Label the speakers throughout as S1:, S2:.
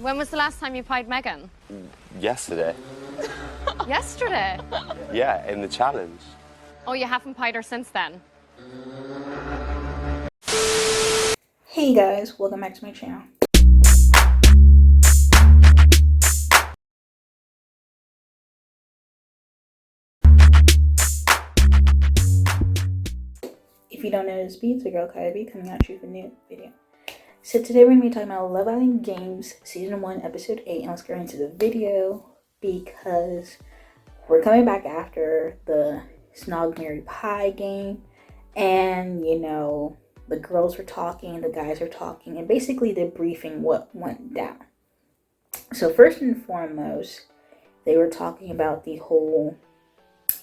S1: When was the last time you pied Megan?
S2: Yesterday.
S1: Yesterday?
S2: Yeah, in the challenge.
S1: Oh, you haven't pied her since then?
S3: Hey guys, welcome back to my channel. If you don't know, it's your girl KylerB coming at you with a new video. So today we're going to be talking about Love Island Games Season 1 Episode 8, and let's get into the video because we're coming back after the Snog, Marry, Pie game, and you know, the girls were talking, the guys are talking, and basically they're briefing what went down. So first and foremost, they were talking about the whole,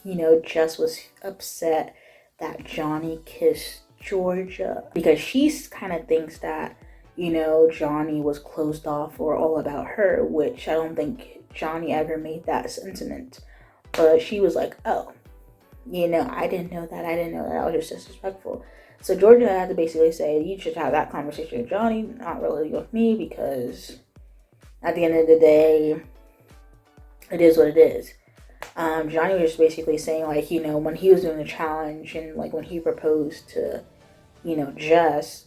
S3: you know, Jess was upset that Johnny kissed Georgia because she kind of thinks that, you know, Johnny was closed off or all about her, which I don't think Johnny ever made that sentiment. But she was like, oh, you know, I didn't know that. I was just disrespectful. So Georgia had to basically say, you should have that conversation with Johnny, not really with me, because at the end of the day, it is what it is. Johnny was just basically saying, like, you know, when he was doing the challenge and, like, when he proposed to, you know, Jess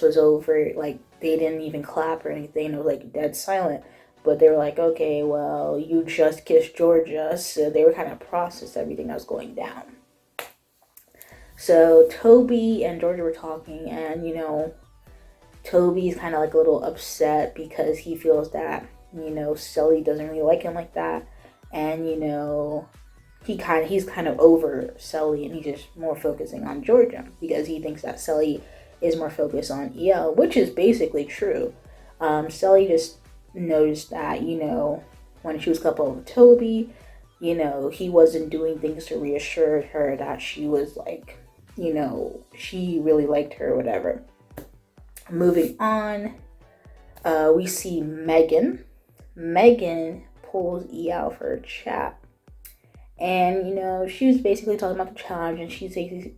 S3: was over, like, they didn't even clap or anything. It was, like, dead silent. But they were like, okay, well, you just kissed Georgia. So they were kind of processed everything that was going down. So Toby and Georgia were talking, and, you know, Toby's kind of, like, a little upset because he feels that, you know, Sully doesn't really like him like that. And, you know, he's kind of over Sully, and he's just more focusing on Georgia because he thinks that Sully is more focused on Eyal, which is basically true. Sully just noticed that, you know, when she was coupled with Toby, you know, he wasn't doing things to reassure her that she was, like, you know, she really liked her or whatever. Moving on, we see Megan. Megan pulls Eyal for a chat, and you know, she was basically talking about the challenge, and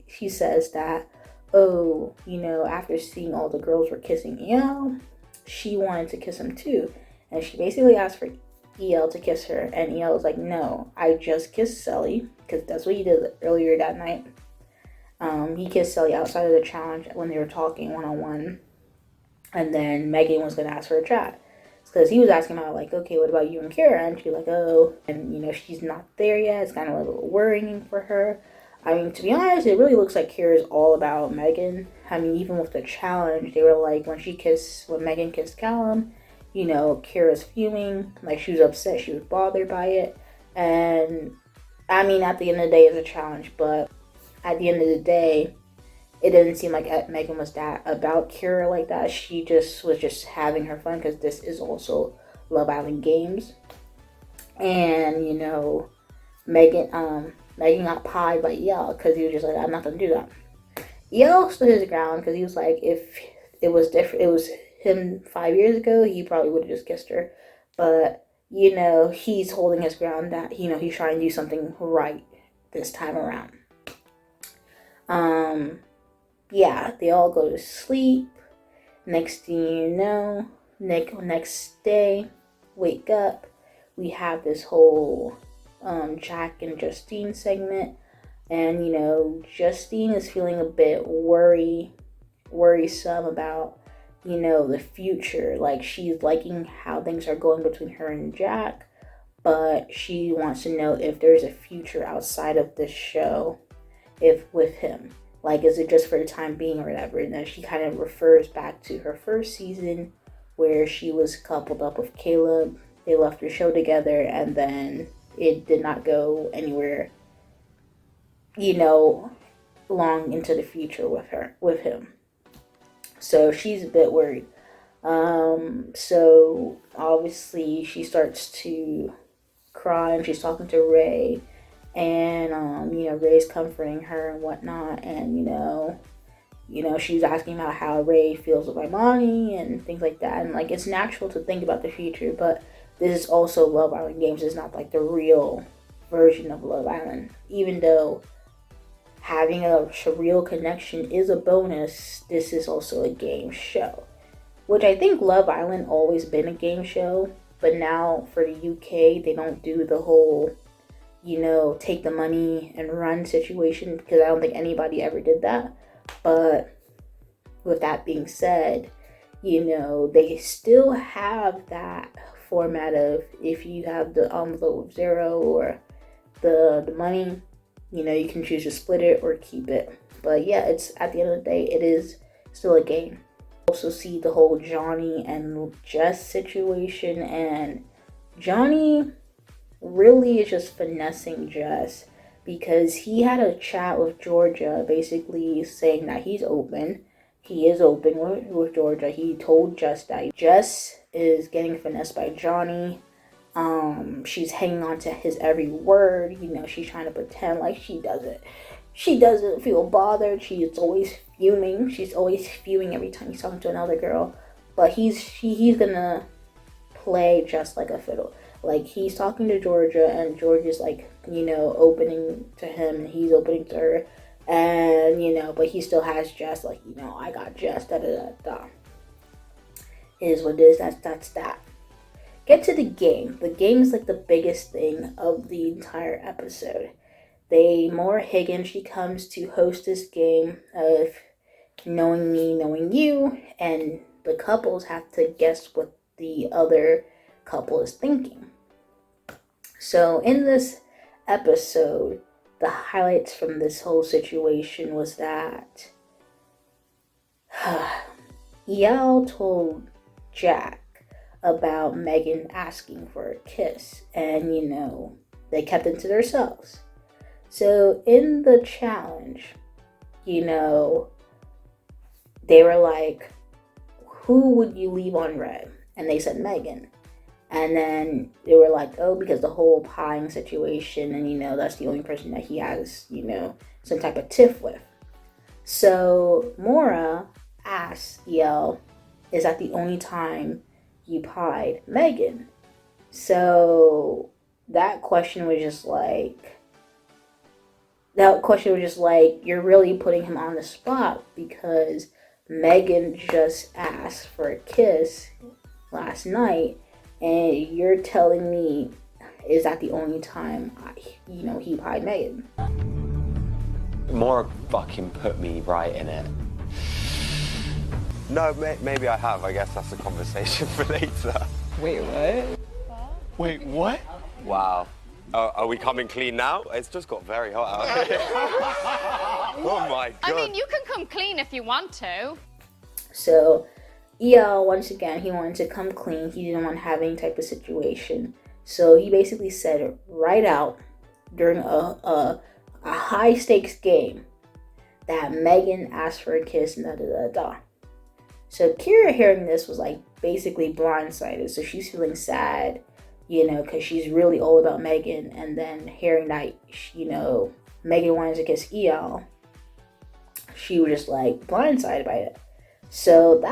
S3: she says that, oh, you know, after seeing all the girls were kissing Eyal, she wanted to kiss him too, and she basically asked for Eyal to kiss her, and Eyal was like, no, I just kissed Sully, because that's what he did earlier that night. He kissed Sully outside of the challenge when they were talking one-on-one, and then Megan was going to ask for a chat. Because he was asking about, like, okay, what about you and Kara? And she's like, oh, and, you know, she's not there yet. It's kind of a little worrying for her. I mean, to be honest, it really looks like Kara's all about Megan. I mean, even with the challenge, they were like, when Megan kissed Callum, you know, Kara's fuming. Like, she was upset. She was bothered by it. And, I mean, at the end of the day, it's a challenge. But at the end of the day, it didn't seem like Megan was that about Kara like that. She just was just having her fun because this is also Love Island Games. And, you know, Megan got pied by Eyal because he was just like, I'm not going to do that. Eyal stood his ground because he was like, if it was different, it was him 5 years ago, he probably would have just kissed her. But, you know, he's holding his ground that, you know, he's trying to do something right this time around. Yeah, they all go to sleep. Next thing you know, next day, wake up, we have this whole Jack and Justine segment. And, you know, Justine is feeling a bit worrisome about, you know, the future. Like, she's liking how things are going between her and Jack, but she wants to know if there's a future outside of this show, if with him. Like, is it just for the time being or whatever? And then she kind of refers back to her first season where she was coupled up with KylerB. They left their show together, and then it did not go anywhere, you know, long into the future with him. So she's a bit worried. So obviously she starts to cry, and she's talking to Ray. And, you know, Ray's comforting her and whatnot. And, you know, she's asking about how Ray feels about money and things like that. And, like, it's natural to think about the future. But this is also Love Island Games. It's not, like, the real version of Love Island. Even though having a real connection is a bonus, this is also a game show. which I think Love Island always been a game show, but now for the UK, they don't do the whole, take the money and run situation, because I don't think anybody ever did that. But with that being said, they still have that format of if you have the envelope of zero or the money, you can choose to split it or keep it. But yeah, it's at the end of the day, it is still a game. Also see the whole Johnny and Jess situation, and Johnny really is just finessing Jess because he had a chat with Georgia basically saying that he is open with Georgia. He told Jess that Jess is getting finessed by Johnny. She's hanging on to his every word. She's trying to pretend like she doesn't feel bothered. She's always fuming. She's always fuming every time he's talking to another girl. But he's gonna play just like a fiddle. Like, he's talking to Georgia, and Georgia's like, opening to him, and he's opening to her. And, but he still has Jess, like, I got Jess, da-da-da-da. It is what it is, that's that. Get to the game. The game is like the biggest thing of the entire episode. Maura Higgins, she comes to host this game of knowing me, knowing you, and the couples have to guess what the other couple is thinking. So in this episode, the highlights from this whole situation was that Eyal told Jack about Megan asking for a kiss, and they kept it to themselves. So in the challenge, they were like, who would you leave on red? And they said Megan. And then they were like, oh, because the whole pieing situation, and that's the only person that he has, some type of tiff with. So Maura asked Eyal, is that the only time you pied Megan? So that question was just like, you're really putting him on the spot, because Megan just asked for a kiss last night, and you're telling me, is that the only time he pied Megan?
S2: Maura fucking put me right in it. No, maybe I have. I guess that's a conversation for later.
S4: Wait, what?
S5: Wait, what?
S2: Wow. Are we coming clean now? It's just got very hot out here. Oh my God.
S1: I mean, you can come clean if you want to.
S3: So Eyal, once again, he wanted to come clean. He didn't want to have any type of situation. So he basically said it right out during a high stakes game that Megan asked for a kiss and da-da-da-da. So Kira, hearing this, was like basically blindsided. So she's feeling sad, because she's really all about Megan. And then hearing that, Megan wanted to kiss Eyal, she was just like blindsided by it. So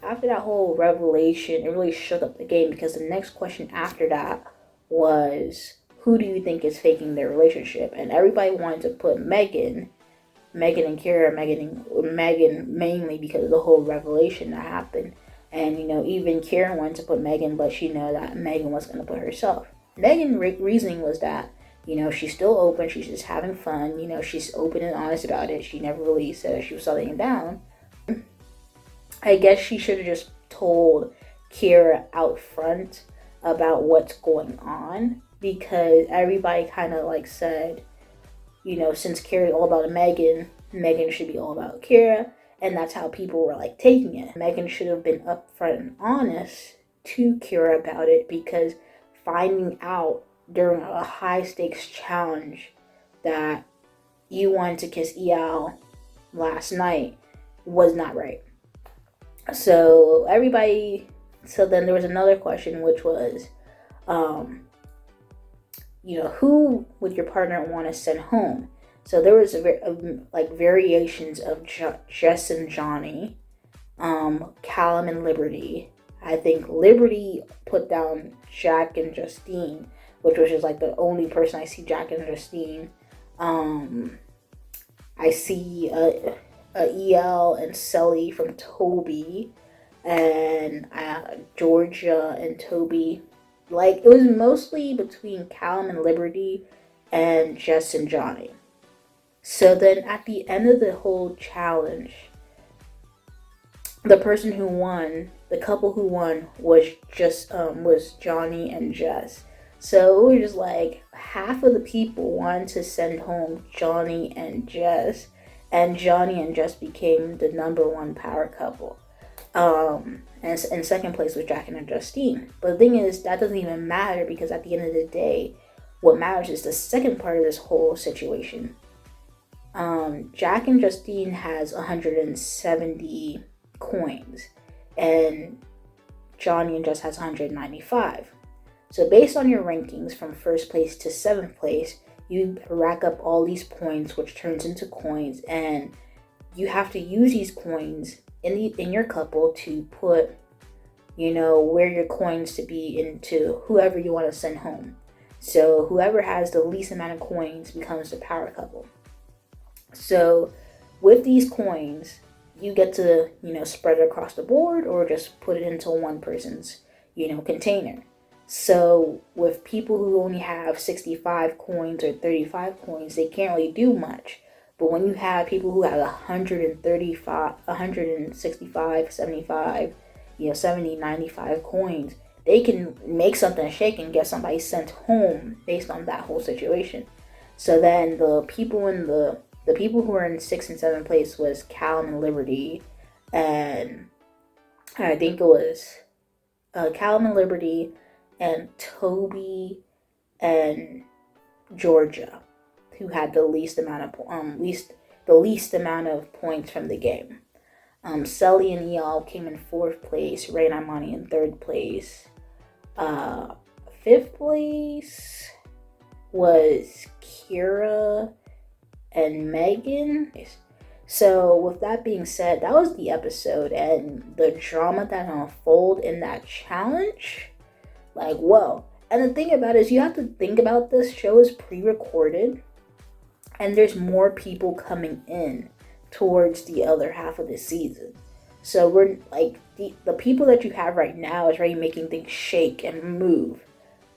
S3: after that whole revelation, it really shook up the game, because the next question after that was, who do you think is faking their relationship? And everybody wanted to put Megan and Kira, Megan mainly because of the whole revelation that happened. And, even Kira wanted to put Megan, but she knew that Megan was going to put herself. Megan's reasoning was that, she's still open, she's just having fun, she's open and honest about it. She never really said that she was settling down. I guess she should have just told Kira out front about what's going on, because everybody kind of like said, since Kira's all about Megan should be all about Kira, and that's how people were like taking it. Megan should have been upfront and honest to Kira about it, because finding out during a high stakes challenge that you wanted to kiss Eyal last night was not right. So then there was another question, which was, who would your partner want to send home? So there was variations of Jess and Johnny, Callum and Liberty. I think Liberty put down Jack and Justine, which was just like the only person I see Jack and Justine. I see Eyal and Sully from Toby. and Georgia and Toby. Like, it was mostly between Callum and Liberty and Jess and Johnny. So then at the end of the whole challenge, the person who won, the couple who won, was Johnny and Jess. So it was just like half of the people wanted to send home Johnny and Jess, and Johnny and Jess became the #1 power couple. And second place was Jack and Justine. But the thing is, that doesn't even matter, because at the end of the day, what matters is the second part of this whole situation. Jack and Justine has 170 coins, and Johnny and Jess has 195. So based on your rankings from first place to 7th place, you rack up all these points, which turns into coins, and you have to use these coins in your couple to put, where your coins to be into whoever you want to send home. So whoever has the least amount of coins becomes the power couple. So with these coins, you get to, spread it across the board or just put it into one person's, container. So with people who only have 65 coins or 35 coins, they can't really do much. But when you have people who have 135, 165, 75, 70, 95 coins, they can make something shake and get somebody sent home based on that whole situation. So then the people who were in 6th and 7th place was Callum and Liberty, and I think it was Callum and Liberty and Toby and Georgia, who had the least amount of points from the game. Sully and Eyal came in 4th place. Ray and Imani in 3rd place. 5th place was Kira and Megan. So with that being said, that was the episode, and the drama that unfolded in that challenge, like, whoa. And the thing about it is, you have to think about this show is pre-recorded, and there's more people coming in towards the other half of the season. So we're like, the people that you have right now is already making things shake and move.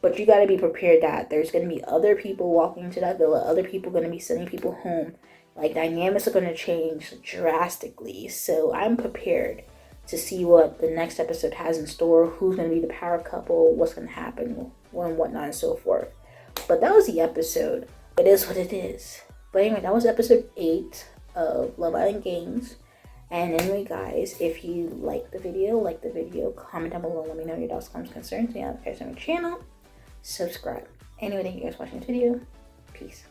S3: But you got to be prepared that there's going to be other people walking into that villa, other people going to be sending people home. Like, dynamics are going to change drastically. So I'm prepared to see what the next episode has in store, who's going to be the power couple, what's going to happen, and whatnot and so forth. But that was the episode. It is what it is. But anyway, that was episode 8 of Love Island Games. And anyway, guys, if you like the video, comment down below, let me know your thoughts, comments, concerns. Yeah, guys on my channel, subscribe. Anyway, thank you guys for watching this video. Peace.